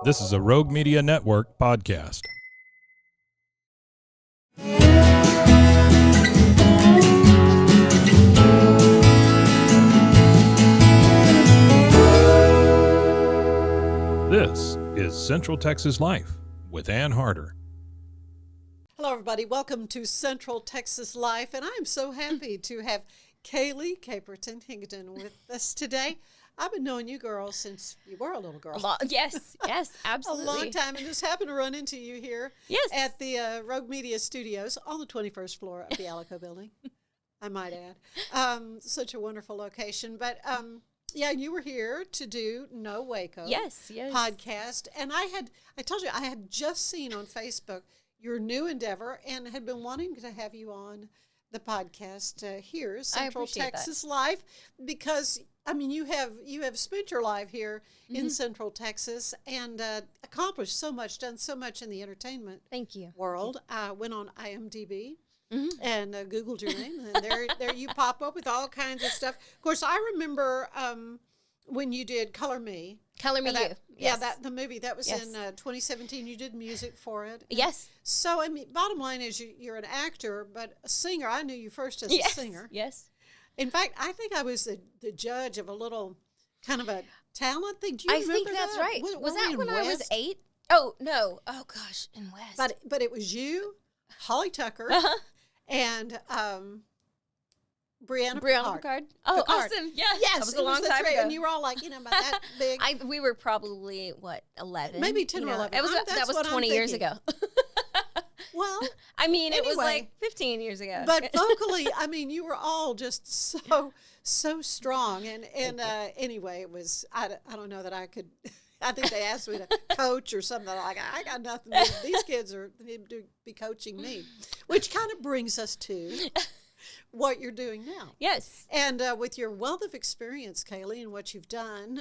This is a Rogue Media Network podcast. This is Central Texas Life with Ann Harder. Hello, everybody. Welcome to Central Texas Life, and I'm so happy to have Kaley Caperton Higdon with us today. I've been knowing you girls since you were a little girl. Yes, absolutely. A long time, and just happened to run into you here at the Rogue Media Studios on the 21st floor of the Alico building, I might add. Such a wonderful location. But, yeah, you were here to do No Waco podcast, and I told you, I had just seen on Facebook your new endeavor and had been wanting to have you on the podcast here, Central Texas Life, because I mean, you have spent your life here in Central Texas and accomplished so much, done so much in the entertainment world. I went on IMDb and Googled your name, and there you pop up with all kinds of stuff. Of course, I remember when you did Color Me. Color Me You. Yeah, the movie. That was in 2017. You did music for it. Yes. So, I mean, bottom line is you're an actor, but a singer. I knew you first as a singer. Yes. In fact, I think I was the judge of a little kind of a talent thing. Do you remember that? I think that's right. Was that when I was 8? Oh, no. Oh, gosh, in West. But it was you, Holly Tucker, and Brianna Picard. Oh, awesome. Yeah. Yes. That was a long time ago. And you were all like, about that big. We were probably, 11? Maybe 10 or 11. That was 20 years ago. Well, I mean, it was like 15 years ago. But vocally, I mean, you were all just so strong. And anyway, it was, I don't know that I could, I think they asked me to coach or something. Like, I got nothing. These kids need to be coaching me, which kind of brings us to what you're doing now. Yes. And with your wealth of experience, Kaley, and what you've done,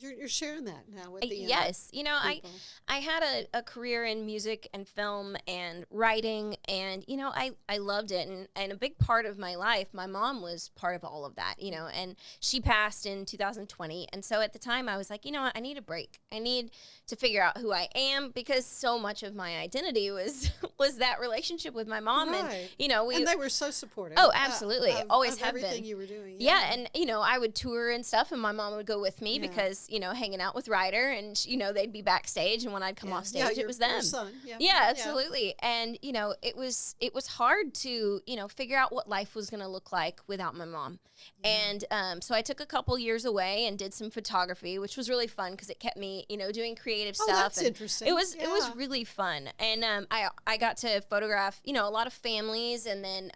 you're sharing that now with the yes. people. I had a career in music and film and writing, and I loved it, and a big part of my life, my mom was part of all of that, and she passed in 2020, and so at the time I was like, I need a break. I need to figure out who I am, because so much of my identity was that relationship with my mom, right. and they were so supportive. Oh, absolutely, always of have everything been. You were doing. Yeah, and I would tour and stuff, and my mom would go with me because hanging out with Ryder, and they'd be backstage, and when I'd come off stage, it was them. Your son. Yeah, absolutely. And it was hard to figure out what life was going to look like without my mom. And so I took a couple years away and did some photography, which was really fun because it kept me doing creative stuff. That's interesting. It was really fun, and I got to photograph a lot of families, and then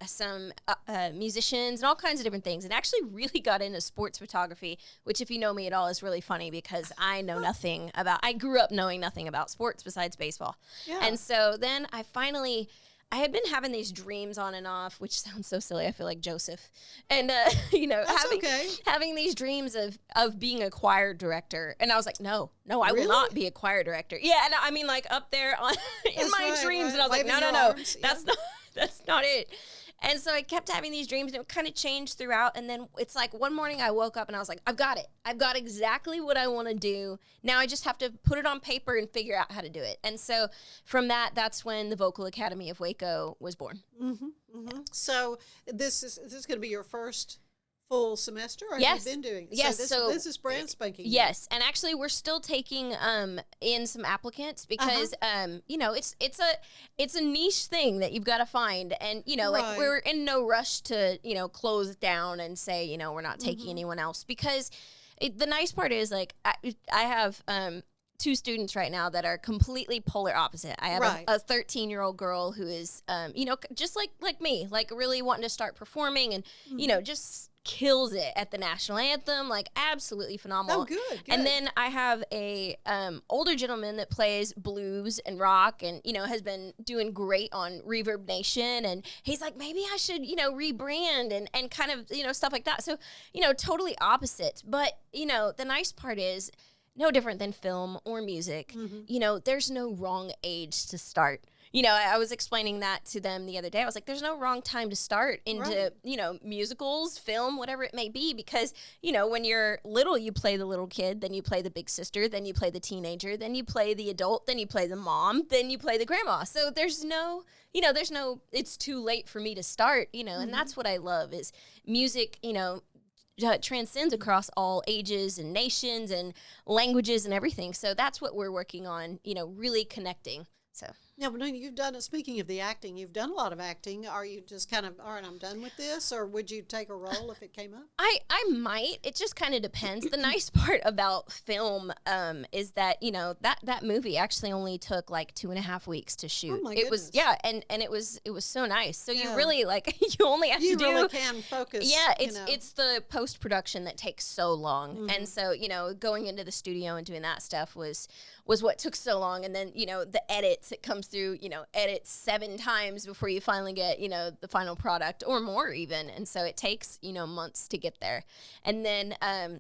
some musicians and all kinds of different things, and actually really got into sports photography, which, if you know me at all, is really funny because I know nothing about. I grew up knowing nothing about sports besides baseball, and so then I had been having these dreams on and off, which sounds so silly. I feel like Joseph, and having these dreams of being a choir director, and I was like, no, I will not be a choir director. Yeah, and I mean, like up there in my dreams, and I was like, no, that's not it. And so I kept having these dreams, and it kind of changed throughout. And then it's like one morning I woke up and I was like, I've got it. I've got exactly what I want to do. Now I just have to put it on paper and figure out how to do it. And so from that's when the Vocal Academy of Waco was born. Mm-hmm, mm-hmm. So this is going to be your first full semester, or have you been doing? Yes, so this is brand spanking. Yes, and actually we're still taking in some applicants because it's a niche thing that you've got to find, and like we're in no rush to close it down and say we're not taking anyone else, because the nice part is, like, I have 2 students right now that are completely polar opposite. I have a 13-year-old girl who is just like me, like really wanting to start performing, and just kills it at the national anthem, like absolutely phenomenal. Oh, good. And then I have a older gentleman that plays blues and rock, and has been doing great on Reverb Nation, and he's like, maybe I should rebrand and kind of stuff like that. So totally opposite, but the nice part is, no different than film or music, there's no wrong age to start. I was explaining that to them the other day. I was like, there's no wrong time to start into, musicals, film, whatever it may be, because, when you're little, you play the little kid, then you play the big sister, then you play the teenager, then you play the adult, then you play the mom, then you play the grandma. So there's no, it's too late for me to start, and that's what I love is music, transcends across all ages and nations and languages and everything. So that's what we're working on, really connecting. So. Yeah, but you've done, speaking of the acting, you've done a lot of acting. Are you just kind of, all right, I'm done with this? Or would you take a role if it came up? I might. It just kind of depends. The nice part about film is that, that movie actually only took like 2.5 weeks to shoot. Oh my goodness. And it was so nice. So you really you only have to do. You really can focus. Yeah, it's the post-production that takes so long. And so, going into the studio and doing that stuff was what took so long. And then, the edits, it comes through, edit 7 times before you finally get, the final product or more even. And so it takes, months to get there. And then, I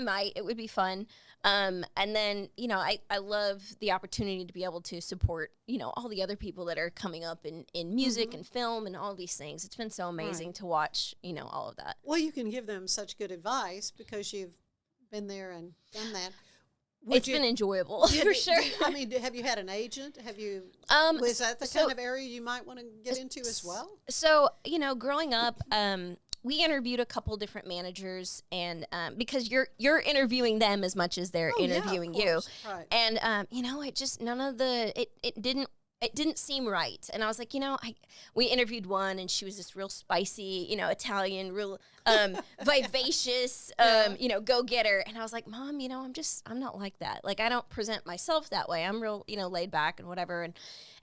might, it would be fun. And then, I love the opportunity to be able to support, all the other people that are coming up in music and film and all these things. It's been so amazing to watch, all of that. Well, you can give them such good advice because you've been there and done that. It's been enjoyable for sure. I mean, have you had an agent? Have you? Was that the kind of area you might want to get into as well? So, growing up, we interviewed a couple different managers, and because you're interviewing them as much as they're interviewing you, right. And it just it didn't seem right. And I was like, we interviewed one, and she was this real spicy, Italian, real vivacious, go-getter. And I was like, Mom, I'm not like that. Like, I don't present myself that way. I'm real, laid back and whatever.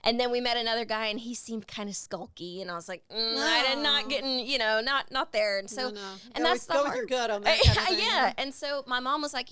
And then we met another guy, and he seemed kind of skulky. And I was like, I'm not getting, not there. And so, and that's the go hard. with your gut on that kind of thing. Yeah. And so my mom was like,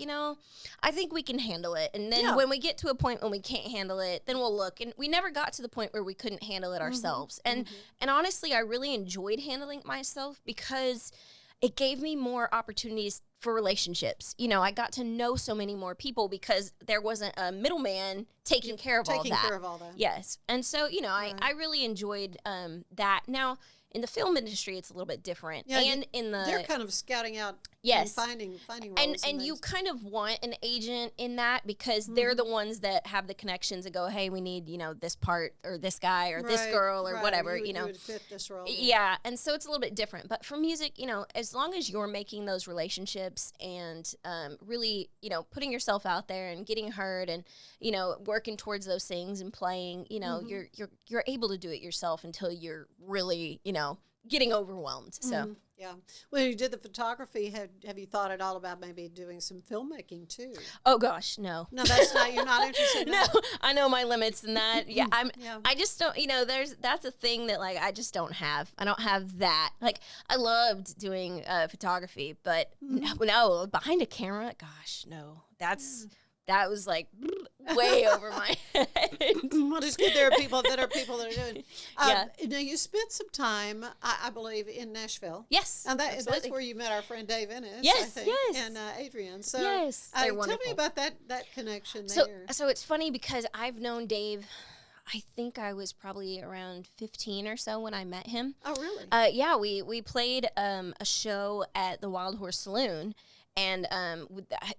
I think we can handle it. And then when we get to a point when we can't handle it, then we'll look. And we never got to the point where we couldn't handle it ourselves. And honestly, I really enjoyed handling it myself because it gave me more opportunities for relationships. I got to know so many more people because there wasn't a middleman taking care of all that. Yes. And so, I really enjoyed that. Now, in the film industry, it's a little bit different. Yeah, and they're kind of scouting out and finding roles. And you kind of want an agent in that because they're the ones that have the connections and go, hey, we need, this part or this guy or this girl or whatever, you would fit this role. Yeah. And so it's a little bit different. But for music, as long as you're making those relationships and really, putting yourself out there and getting heard and, working towards those things and playing, you're able to do it yourself until you're really, getting overwhelmed. So. Yeah. When you did the photography, have you thought at all about maybe doing some filmmaking too? Oh gosh, no. No, that's not. You're not interested in that? No, I know my limits in that. Yeah, I just don't. That's a thing that like I just don't have. I don't have that. Like I loved doing photography, but no, behind a camera, gosh, no. That was like way over my head. Well, just good. There are people that are doing. Now you spent some time, I believe, in Nashville. Yes, and that's where you met our friend Dave Ennis. Yes, I think, and Adrian. So yes, they're wonderful. Tell me about that connection there. So it's funny because I've known Dave. I think I was probably around 15 or so when I met him. Oh, really? Yeah, we played a show at the Wild Horse Saloon. And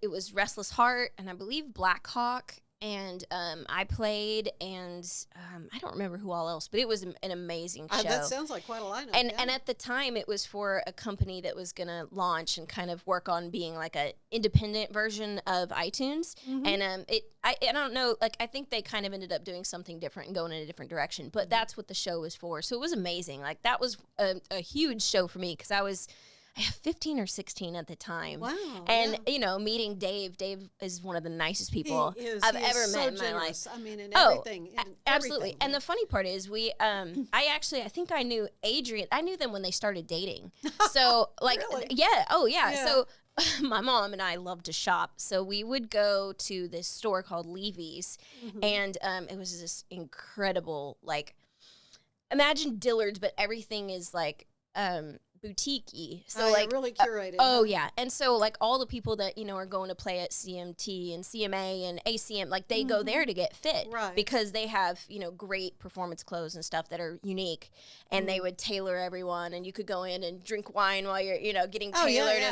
it was Restless Heart, and I believe Black Hawk, and I played, and I don't remember who all else, but it was an amazing show. That sounds like quite a lineup. And at the time, it was for a company that was going to launch and kind of work on being like a independent version of iTunes. And I don't know, like I think they kind of ended up doing something different and going in a different direction, but that's what the show was for. So it was amazing. Like that was a huge show for me because I was 15 or 16 at the time. Wow. And, meeting Dave is one of the nicest people I've ever met in my life. I mean, in everything. Absolutely. And the funny part is I think I knew Adrian. I knew them when they started dating. So, like, really? Yeah. Oh, yeah. So, my mom and I loved to shop. So, we would go to this store called Levy's. And it was this incredible, like, imagine Dillard's, but everything is like, boutique-y. So like really curated. Yeah. And so like all the people that, are going to play at CMT and CMA and ACM, like they go there to get fit. Right. Because they have, great performance clothes and stuff that are unique, and they would tailor everyone, and you could go in and drink wine while you're, getting tailored.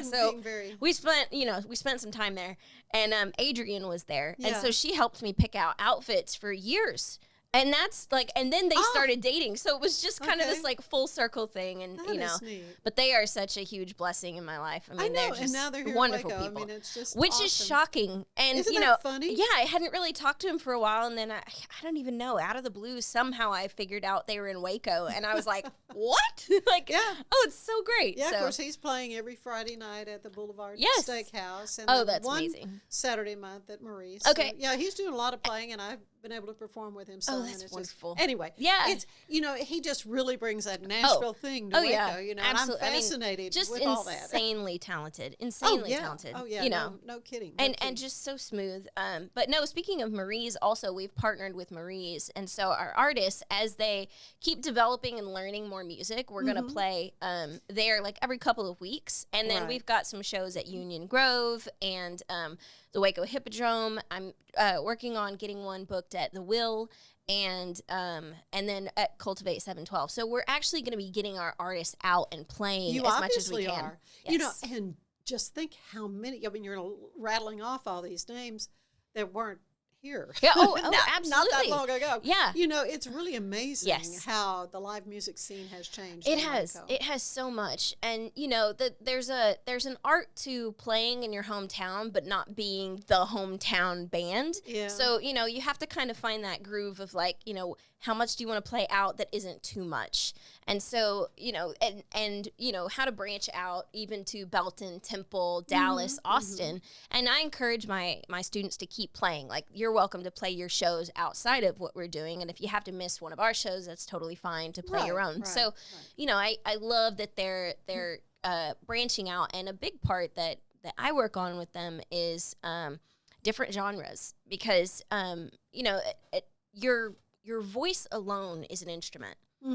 So we spent some time there, and Adrienne was there. And so she helped me pick out outfits for years. And that's like, and then they started dating. So it was just kind of this like full circle thing. And, that is neat. But they are such a huge blessing in my life. I mean, know, they're just and now they're here wonderful in Waco. people. I mean, it's just which awesome. Is shocking. And, Isn't that funny? Yeah, I hadn't really talked to him for a while. And then I don't even know, out of the blue, somehow I figured out they were in Waco. And I was like, what? Like, oh, it's so great. Yeah, so, of course, he's playing every Friday night at the Boulevard Steakhouse. And that's one amazing. Saturday month at Marie's. Okay. So, yeah, he's doing a lot of playing, and I've been able to perform with him. So that's wonderful. Anyway, it's he just really brings that Nashville thing to Waco. Yeah. And absolutely. I'm fascinated with all that. Insanely talented. Insanely talented. Oh yeah, no kidding. And just so smooth. But no, speaking of Marie's, also we've partnered with Marie's, and so our artists, as they keep developing and learning more music, we're gonna play there like every couple of weeks, and then we've got some shows at Union Grove and the Waco Hippodrome. I'm working on getting one booked at the Will, and then at Cultivate 712. So we're actually going to be getting our artists out and playing as much as we can. Are. Yes. And just think how many. I mean, you're rattling off all these names that weren't here. Yeah. Oh, Not absolutely. that long ago. Yeah. It's really amazing how the live music scene has changed. It has. Waco. It has so much. And, there's an art to playing in your hometown, but not being the hometown band. Yeah. So, you have to kind of find that groove of like, how much do you want to play out that isn't too much? And so, and how to branch out even to Belton, Temple, Dallas, Austin. And I encourage my students to keep playing. Like, you're welcome to play your shows outside of what we're doing. And if you have to miss one of our shows, that's totally fine to play your own. So, I love that they're branching out. And a big part that I work on with them is different genres, because, your voice alone is an instrument.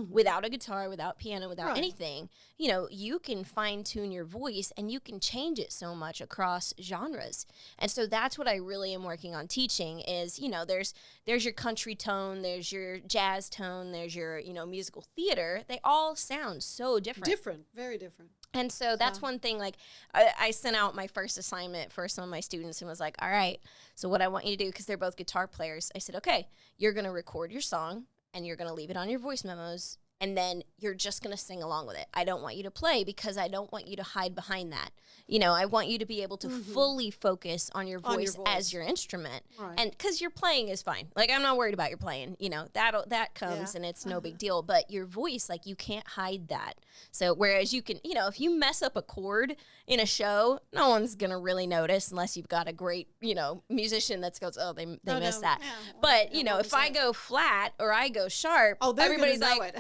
Without a guitar, without piano, without anything, you can fine tune your voice and you can change it so much across genres. And so that's what I really am working on teaching is, there's your country tone, there's your jazz tone, there's your, musical theater. They all sound so different. Different, very different. And so that's one thing, like, I sent out my first assignment for some of my students and was like, all right, so what I want you to do, because they're both guitar players, I said, okay, you're going to record your song, and you're going to leave it on your voice memos, and then you're just going to sing along with it. I don't want you to play, because I don't want you to hide behind that. I want you to be able to fully focus on your voice as your instrument. Right. And because your playing is fine. Like, I'm not worried about your playing. That comes and it's no big deal. But your voice, like, you can't hide that. So whereas you can, if you mess up a chord in a show, no one's going to really notice unless you've got a great, musician that goes, oh, they missed that. Yeah. But, if I go flat or I go sharp, everybody's like,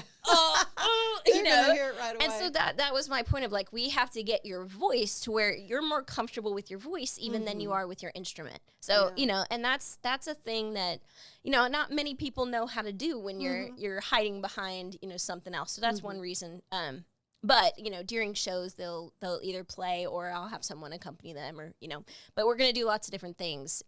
they're gonna hear it right away. And so that was my point of, like, we have to get your voice to where you're more comfortable with your voice even than you are with your instrument. So, and that's a thing that, not many people know how to do when you're hiding behind, something else. So that's one reason. But, during shows, they'll either play or I'll have someone accompany them or, but we're going to do lots of different things.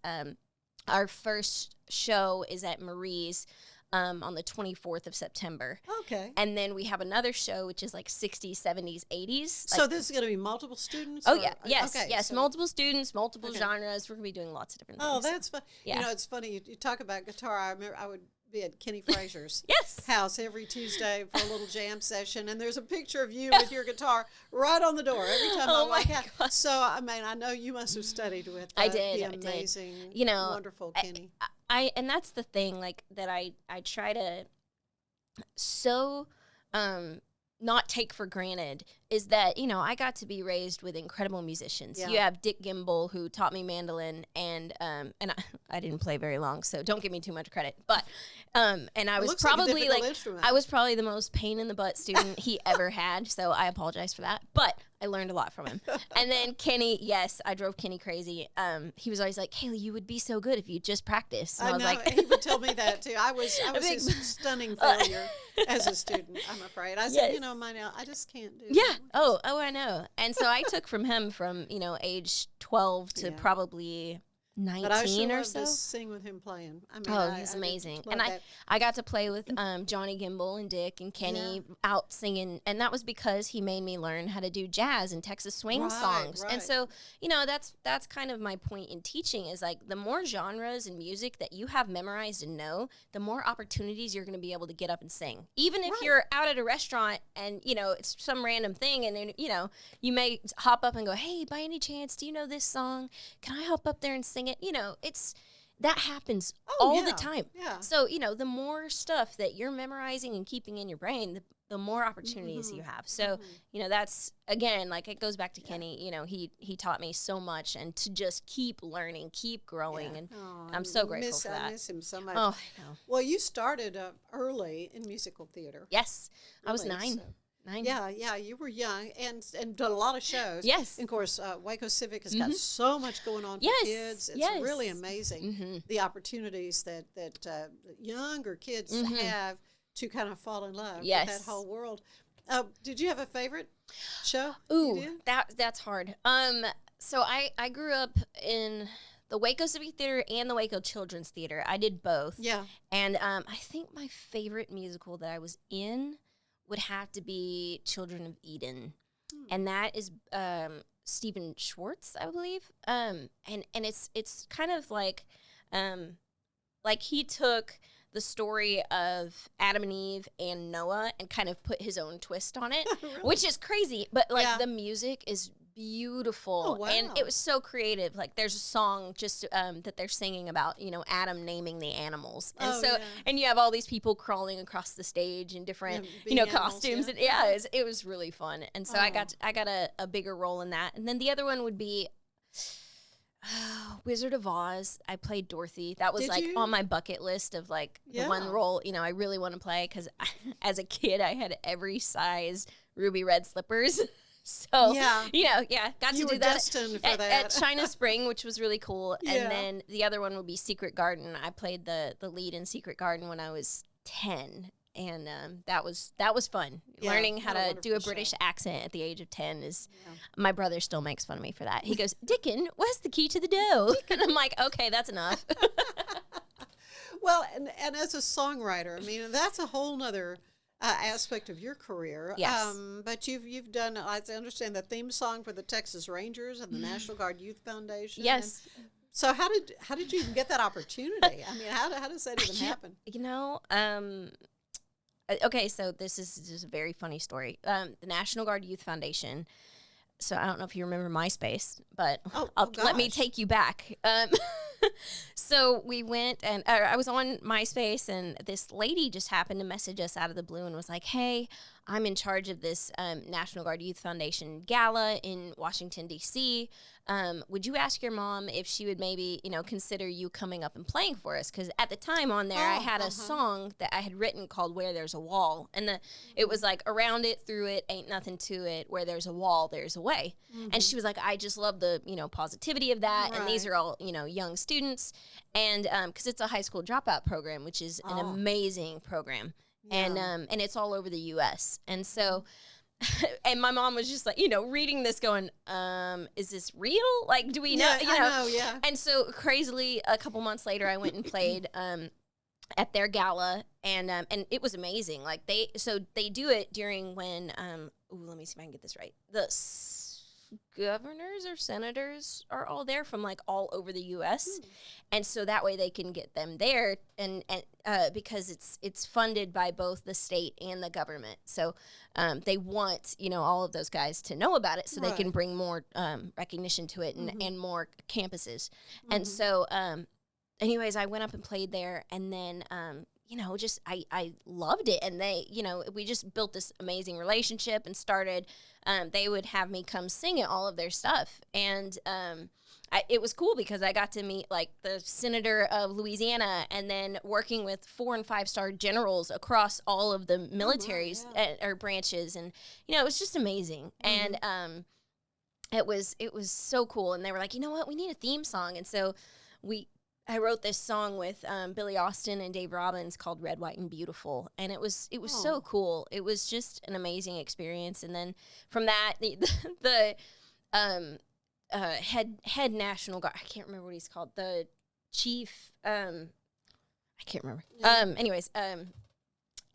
Our first show is at Marie's on the 24th of September. Okay. And then we have another show, which is like 60s, 70s, 80s. So this is going to be multiple students? Oh, yeah. Yes. Okay, yes. So multiple students, multiple genres. We're going to be doing lots of different things. Oh, that's fun. Yeah. It's funny. You talk about guitar. I remember I would be at Kenny Frazier's house every Tuesday for a little jam session, and there's a picture of you with your guitar right on the door every time I walk out. God. So, I mean, I know you must have studied with the amazing, wonderful Kenny. And that's the thing, like, that I try to not take for granted is that, you know, I got to be raised with incredible musicians. You have Dick Gimbel, who taught me mandolin, and I didn't play very long, so don't give me too much credit. But and I was probably I was probably the most pain in the butt student he ever had, so I apologize for that. But I learned a lot from him. And then Kenny, yes, I drove Kenny crazy. He was always like, Kaley, you would be so good if you just practice. And I was like, he would tell me that too. I was his stunning failure as a student, I'm afraid. I said, you know, I just can't do that. Oh, I know. And so I took from him from, you know, age 12 to probably 19 but I sure or so. To sing with him playing. I mean, he's amazing. And I got to play with Johnny Gimbel and Dick and Kenny out singing, and that was because he made me learn how to do jazz and Texas swing songs. And so, you know, that's kind of my point in teaching, is like the more genres and music that you have memorized and know, the more opportunities you're going to be able to get up and sing. Even if you're out at a restaurant and, you know, it's some random thing, and then, you know, you may hop up and go, hey, by any chance, do you know this song? Can I hop up there and sing it? You know, that happens all the time. Yeah. So, you know, the more stuff that you're memorizing and keeping in your brain, the more opportunities you have. So, you know, that's, again, like it goes back to Kenny, you know, he taught me so much, and to just keep learning, keep growing. And I'm so grateful for that. I miss him so much. Oh, I know. Well, you started early in musical theater. Yes. Really, I was 9. So. 9. Yeah, you were young and done a lot of shows. Yes. And of course, Waco Civic has got so much going on for kids. It's really amazing the opportunities that younger kids have to kind of fall in love with that whole world. Did you have a favorite show? Ooh, that's hard. So I grew up in the Waco Civic Theater and the Waco Children's Theater. I did both. Yeah. And I think my favorite musical that I was in would have to be Children of Eden. And that is Stephen Schwartz, I believe. And it's kind of like he took the story of Adam and Eve and Noah and kind of put his own twist on it, really? Which is crazy. But the music is beautiful. Oh, wow. And it was so creative. Like there's a song just that they're singing about, you know, Adam naming the animals. And and you have all these people crawling across the stage in different, you know, costumes. And it was really fun. And so I got a bigger role in that. And then the other one would be Wizard of Oz. I played Dorothy. That was on my bucket list of like the one role, you know, I really want to play, because as a kid I had every size ruby red slippers. So, you know, got to do that at China Spring, which was really cool. And then the other one would be Secret Garden. I played the lead in Secret Garden when I was 10. And that was fun. Learning how to do a British accent at the age of 10 is, my brother still makes fun of me for that. He goes, Dickon, where's the key to the dough? And I'm like, okay, that's enough. Well, and as a songwriter, I mean, that's a whole nother aspect of your career. Yes. But you've done, I understand, the theme song for the Texas Rangers and the National Guard Youth Foundation. Yes. So how did you even get that opportunity? I mean, how does that even happen? You know, okay, so this is just a very funny story. The National Guard Youth Foundation. So I don't know if you remember MySpace, but let me take you back. So we went, and I was on MySpace, and this lady just happened to message us out of the blue and was like, hey, I'm in charge of this National Guard Youth Foundation gala in Washington, D.C. Would you ask your mom if she would maybe, you know, consider you coming up and playing for us? Because at the time on there, I had a song that I had written called Where There's a Wall. And it was like, around it, through it, ain't nothing to it. Where there's a wall, there's a way. And she was like, I just love the, you know, positivity of that. Right. And these are all, you know, young students. And because it's a high school dropout program, which is an amazing program. Yeah. And it's all over the U.S. And so, and my mom was just like, you know, reading this going, is this real? Like, do we know? Yeah, I know, yeah. And so crazily, a couple months later, I went and played at their gala, and it was amazing. Like they do it during when, let me see if I can get this right. The governors or senators are all there from like all over the U.S. And so that way they can get them there, and because it's funded by both the state and the government. So they want, you know, all of those guys to know about it so they can bring more recognition to it and more campuses. And so anyways, I went up and played there, and then just I loved it. And they, we just built this amazing relationship and started, they would have me come sing at all of their stuff. And it was cool because I got to meet like the senator of Louisiana, and then working with 4- and 5-star generals across all of the militaries or branches. And, it was just amazing. And it was so cool. And they were like, you know what, we need a theme song. And so I wrote this song with Billy Austin and Dave Robbins called Red, White, and Beautiful. And it was so cool. It was just an amazing experience. And then from that, the head National Guard, I can't remember what he's called, the chief, I can't remember. Anyways, I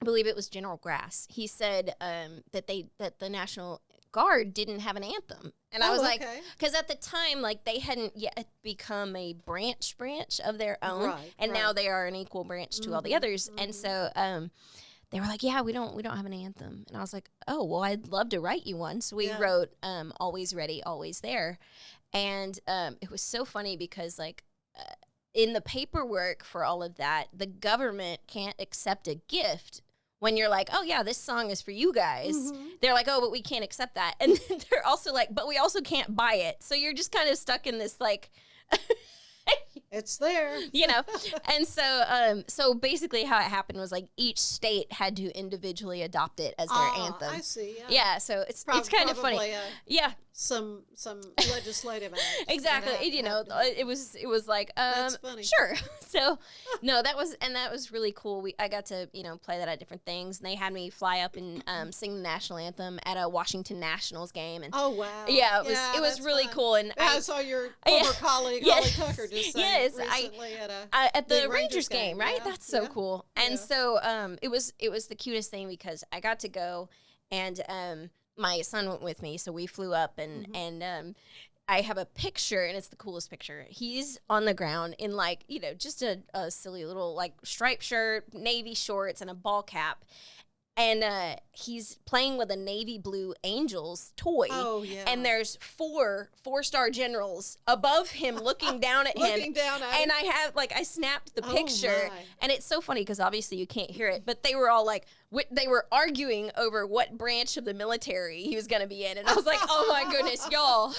believe it was General Grass. He said that the National Guard didn't have an anthem. And I was like, because at the time, like, they hadn't yet become a branch of their own. And now they are an equal branch to all the others. And so they were like, yeah, we don't have an anthem. And I was like, oh, well, I'd love to write you one. So we wrote Always Ready, Always There. And it was so funny because, like, in the paperwork for all of that, the government can't accept a gift when you're like, oh, yeah, this song is for you guys. They're like, oh, but we can't accept that. And then they're also like, but we also can't buy it. So you're just kind of stuck in this, like... It's there. And so basically how it happened was, like, each state had to individually adopt it as their anthem. I see. Yeah, so it's kind of funny. Some legislative act. Exactly. It was like, that's funny. Sure. So no, that was really cool. I got to, play that at different things, and they had me fly up and sing the national anthem at a Washington Nationals game. And oh wow. Yeah, it was really fun. cool. And I saw your former colleague Holly Tucker just say recently at the Rangers game, right? Yeah. That's so cool. And so it was the cutest thing because I got to go, and my son went with me, so we flew up, and I have a picture, and it's the coolest picture. He's on the ground in, like, just a silly little, like, striped shirt, navy shorts, and a ball cap. And he's playing with a navy blue Angels toy. Oh, yeah. And there's 4-star generals above him looking down at him. And I snapped the picture. And it's so funny because obviously you can't hear it. But they were all like, they were arguing over what branch of the military he was going to be in. And I was like, oh my goodness, y'all.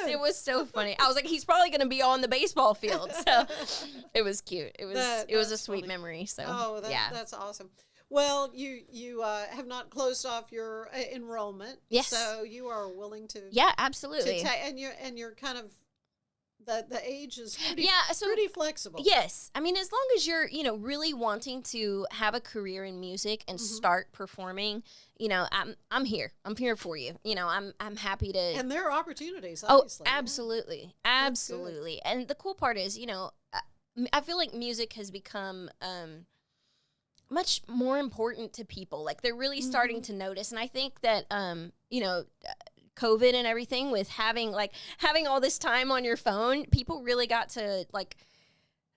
It was so funny. I was like, he's probably going to be on the baseball field. So it was cute. It was a sweet memory. So that's awesome. Well, you have not closed off your enrollment. Yes. So you are willing to. Yeah, absolutely. And you're kind of the age is pretty, so pretty flexible. Yes. I mean, as long as you're, really wanting to have a career in music and start performing, I'm here. I'm here for you. I'm happy to. And there are opportunities, obviously. Oh, absolutely. Absolutely. And the cool part is, I feel like music has become much more important to people. Like, they're really starting to notice. And I think that, COVID and everything, with having all this time on your phone, people really got to, like,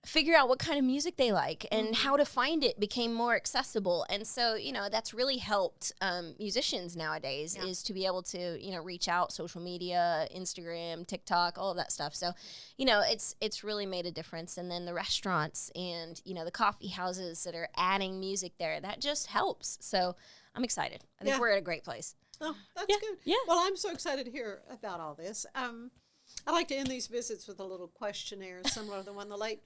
figure out what kind of music they like and how to find it became more accessible. And so, that's really helped musicians nowadays is to be able to, reach out, social media, Instagram, TikTok, all of that stuff. So, it's really made a difference. And then the restaurants and, the coffee houses that are adding music there, that just helps. So I'm excited. I think we're at a great place. Oh, that's good. Yeah. Well, I'm so excited to hear about all this. I like to end these visits with a little questionnaire similar to the one the late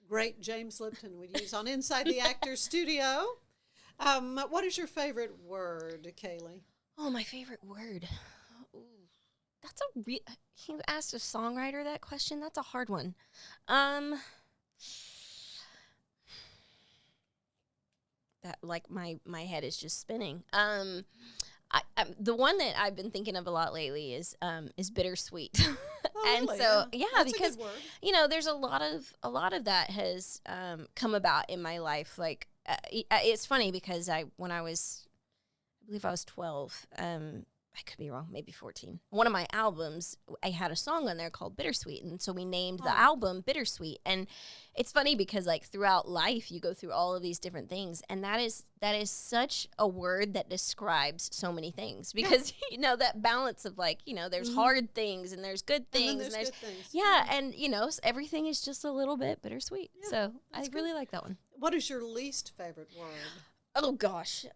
great James Lipton would use on Inside the Actors Studio. What is your favorite word, Kaley? Oh, my favorite word. Ooh, that's you asked a songwriter that question? That's a hard one. That, like, my head is just spinning. The one that I've been thinking of a lot lately is bittersweet. Oh, and really? so That's because a good word. There's a lot of that has come about in my life. Like, it's funny because I believe I was 12. I could be wrong, maybe 14. One of my albums, I had a song on there called Bittersweet, and so we named the album Bittersweet. And it's funny because, like, throughout life, you go through all of these different things, and that is such a word that describes so many things because that balance of, like, there's hard things and there's good things and there's good things. Yeah, and everything is just a little bit bittersweet. Yeah, so I really like that one. What is your least favorite word? Oh gosh.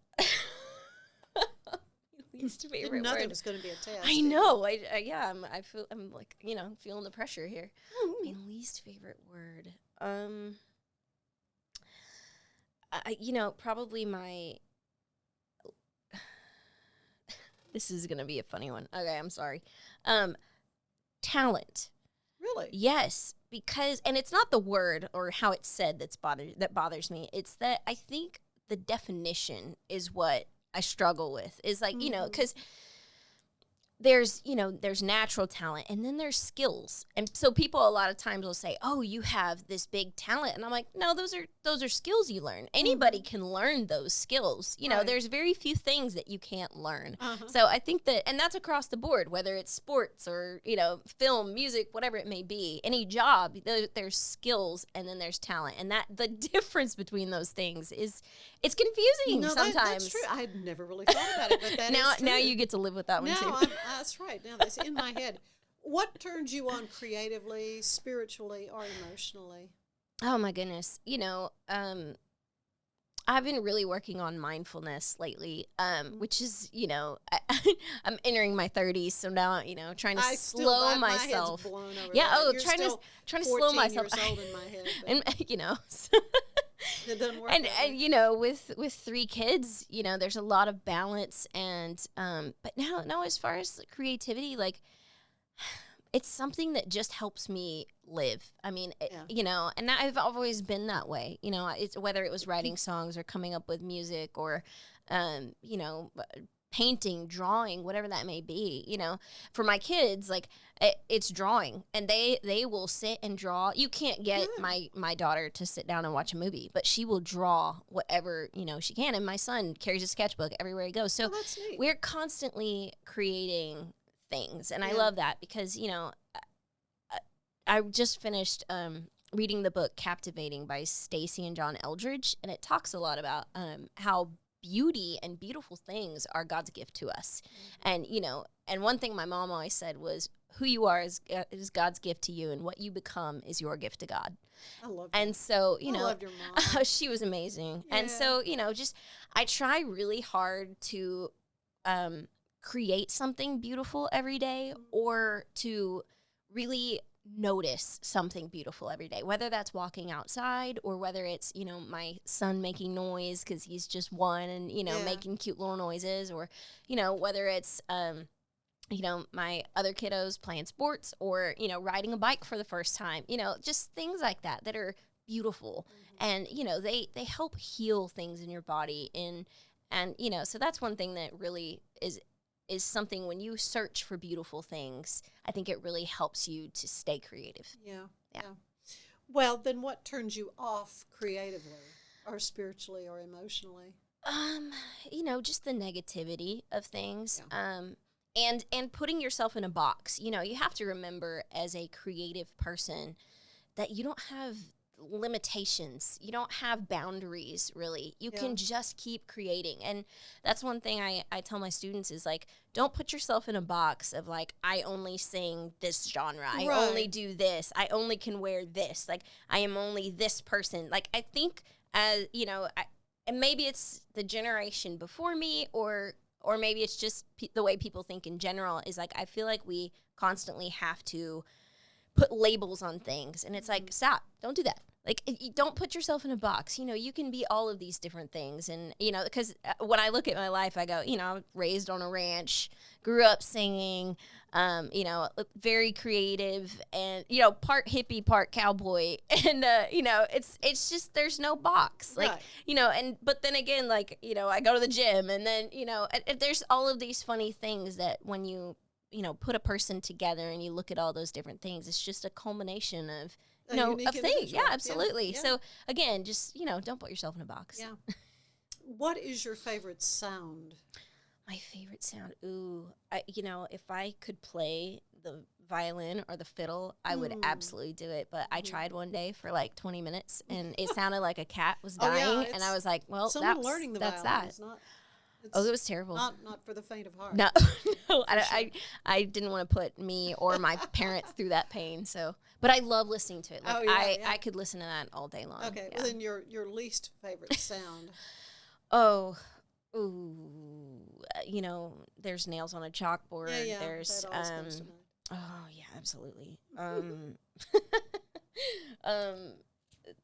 Least favorite Nothing word. was going to be a test. I know. I'm like, feeling the pressure here. My least favorite word. Probably my. This is gonna be a funny one. Okay, I'm sorry. Talent. Really? Yes, because, and it's not the word or how it's said that bothers me. It's that I think the definition is what I struggle with. Is like, because there's natural talent and then there's skills. And so people a lot of times will say, "Oh, you have this big talent." And I'm like, "No, those are skills you learn. Anybody can learn those skills. Right. There's very few things that you can't learn." Uh-huh. So I think that, and that's across the board, whether it's sports or, film, music, whatever it may be, any job, there's skills and then there's talent. And that the difference between those things it's confusing sometimes. That's true. I had never really thought about it, but that is true. Now you get to live with that one too. That's right. Now that's in my head. What turns you on creatively, spiritually, or emotionally? Oh my goodness. I've been really working on mindfulness lately, which is, I'm entering my 30s, so now, trying to slow myself. My head's blown over Yeah, that. trying to slow myself. 14 years old in my head. And, it doesn't work. And with 3 kids, there's a lot of balance and but now as far as creativity, like it's something that just helps me live. I mean, and I've always been that way. It's whether it was writing songs or coming up with music or painting, drawing, whatever that may be. For my kids, like it's drawing, and they will sit and draw. You can't get my daughter to sit down and watch a movie, but she will draw whatever she can. And my son carries a sketchbook everywhere he goes. So that's neat. We're constantly creating things, and I love that because I just finished reading the book Captivating by Stacy and John Eldridge, and it talks a lot about how beauty and beautiful things are God's gift to us. And and one thing my mom always said was, who you are is God's gift to you, and what you become is your gift to God. I love that. And so, I loved your mom. she was amazing. Yeah. And so, just I try really hard to create something beautiful every day, or to really notice something beautiful every day, whether that's walking outside or whether it's my son making noise because he's just 1 and making cute little noises, or whether it's my other kiddos playing sports, or riding a bike for the first time, just things like that are beautiful. And they help heal things in your body, and so that's one thing that really is something. When you search for beautiful things, I think it really helps you to stay creative. Yeah. Well, then what turns you off creatively or spiritually or emotionally? Just the negativity of things. And putting yourself in a box. You have to remember, as a creative person, that you don't have limitations. You don't have boundaries, really. You can just keep creating. And that's one thing I tell my students is, like, don't put yourself in a box of, like, I only sing this genre. I only do this. I only can wear this. Like, I am only this person. Like, I think, and maybe it's the generation before me, or maybe it's just the way people think in general, is like, I feel like we constantly have to put labels on things, and it's like, stop, don't do that. Like, you don't put yourself in a box. You can be all of these different things. And, because when I look at my life, I go, I was raised on a ranch, grew up singing, very creative, and, part hippie, part cowboy. And, it's just, there's no box. Like, but then again, like, I go to the gym, and then, there's all of these funny things that when you put a person together and you look at all those different things, it's just a culmination of, of things. Yeah, absolutely. Yeah. So again, just, don't put yourself in a box. Yeah. What is your favorite sound? My favorite sound? Ooh, if I could play the violin or the fiddle, I would absolutely do it. But I tried one day for like 20 minutes, and it sounded like a cat was dying. And I was like, well, learning the violin It was terrible. Not for the faint of heart. No, no, I didn't want to put me or my parents through that pain. So, but I love listening to it. Like I could listen to that all day long. Okay, well then your least favorite sound. There's nails on a chalkboard. Yeah, there's that always comes to mind. Oh yeah, absolutely.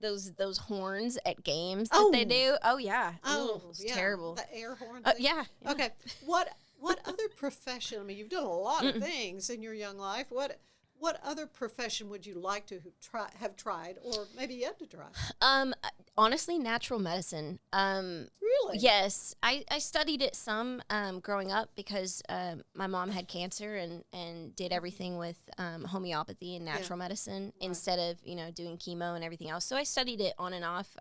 Those horns at games that they do. Oh yeah. It's terrible. The air horn. Yeah. Okay. What other profession? I mean, you've done a lot of things in your young life. What other profession would you like to have tried, or maybe yet to try? Honestly, natural medicine. Really? Yes, I studied it some growing up because my mom had cancer and did everything with homeopathy and natural medicine instead of doing chemo and everything else. So I studied it on and off.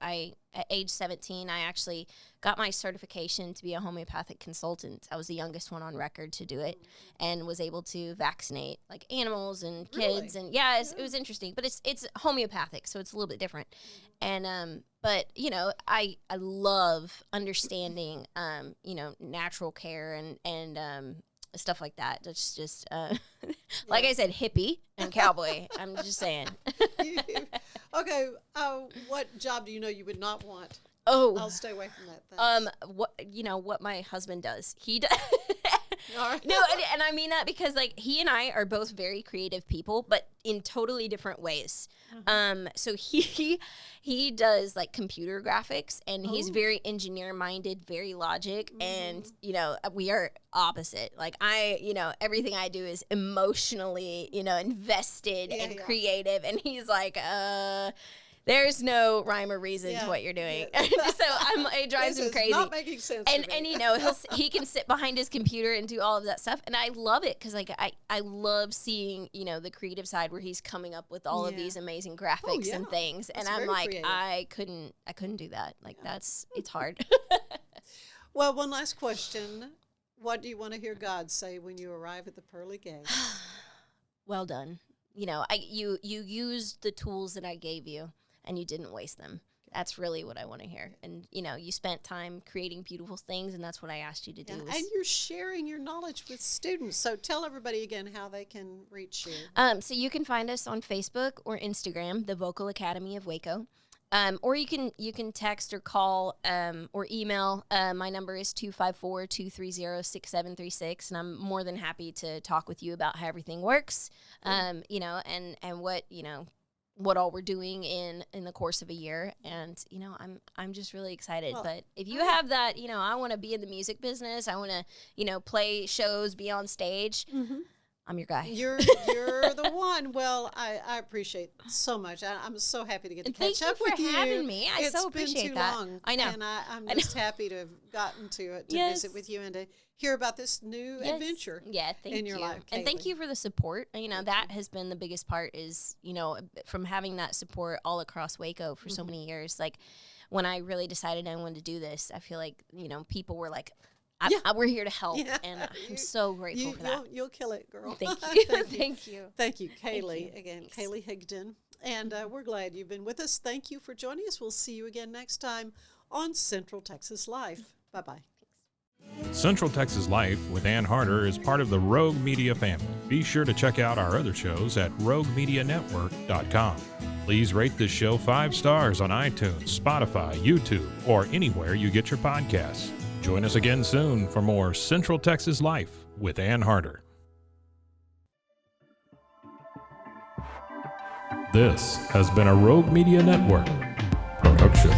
At age 17, I actually got my certification to be a homeopathic consultant. I was the youngest one on record to do it, and was able to vaccinate like animals and kids. Really? And it was interesting, but it's homeopathic, so it's a little bit different. And but I love understanding natural care and stuff like that. That's just like I said, hippie and cowboy. I'm just saying. Okay, what job do you would not want? Oh, I'll stay away from that. What my husband does. He does. All right. No, and I mean that because like he and I are both very creative people, but in totally different ways. So he does like computer graphics, and he's very engineer minded, very logic, and we are opposite. Like everything I do is emotionally invested and creative, and he's like there's no rhyme or reason to what you're doing. So it drives him crazy. Not making sense. And he can sit behind his computer and do all of that stuff, and I love it because like I love seeing the creative side where he's coming up with all of these amazing graphics and things, and I'm like creative. I couldn't do that. Like it's hard. Well, one last question: what do you want to hear God say when you arrive at the pearly gates? Well done. You used the tools that I gave you, and you didn't waste them. That's really what I want to hear. And, you spent time creating beautiful things, and that's what I asked you to do. And you're sharing your knowledge with students. So tell everybody again how they can reach you. So you can find us on Facebook or Instagram, the Vocal Academy of Waco. Or you can text or call or email. My number is 254-230-6736, and I'm more than happy to talk with you about how everything works, and what all we're doing in the course of a year. And I'm just really excited. Well, but if you have that, I want to be in the music business. I want to play shows, be on stage. Mm-hmm. I'm your guy. You're the one. Well, I appreciate so much. I'm so happy to get to catch up with you. Thank you for having me. I so appreciate that. It's been too long. I know. And I'm just happy to have gotten to visit with you and to hear about this new adventure in your life. And thank you for the support. That has been the biggest part is, from having that support all across Waco for so many years. Like when I really decided I wanted to do this, I feel like, people were like, we're here to help, and I'm so grateful for that. You'll kill it, girl. Thank you. Thank you. Thank you, Kaley. Again, Kaley Higdon. And we're glad you've been with us. Thank you for joining us. We'll see you again next time on Central Texas Life. Bye-bye. Central Texas Life with Ann Harder is part of the Rogue Media family. Be sure to check out our other shows at roguemedianetwork.com. Please rate this show 5 stars on iTunes, Spotify, YouTube, or anywhere you get your podcasts. Join us again soon for more Central Texas Life with Ann Harder. This has been a Rogue Media Network production.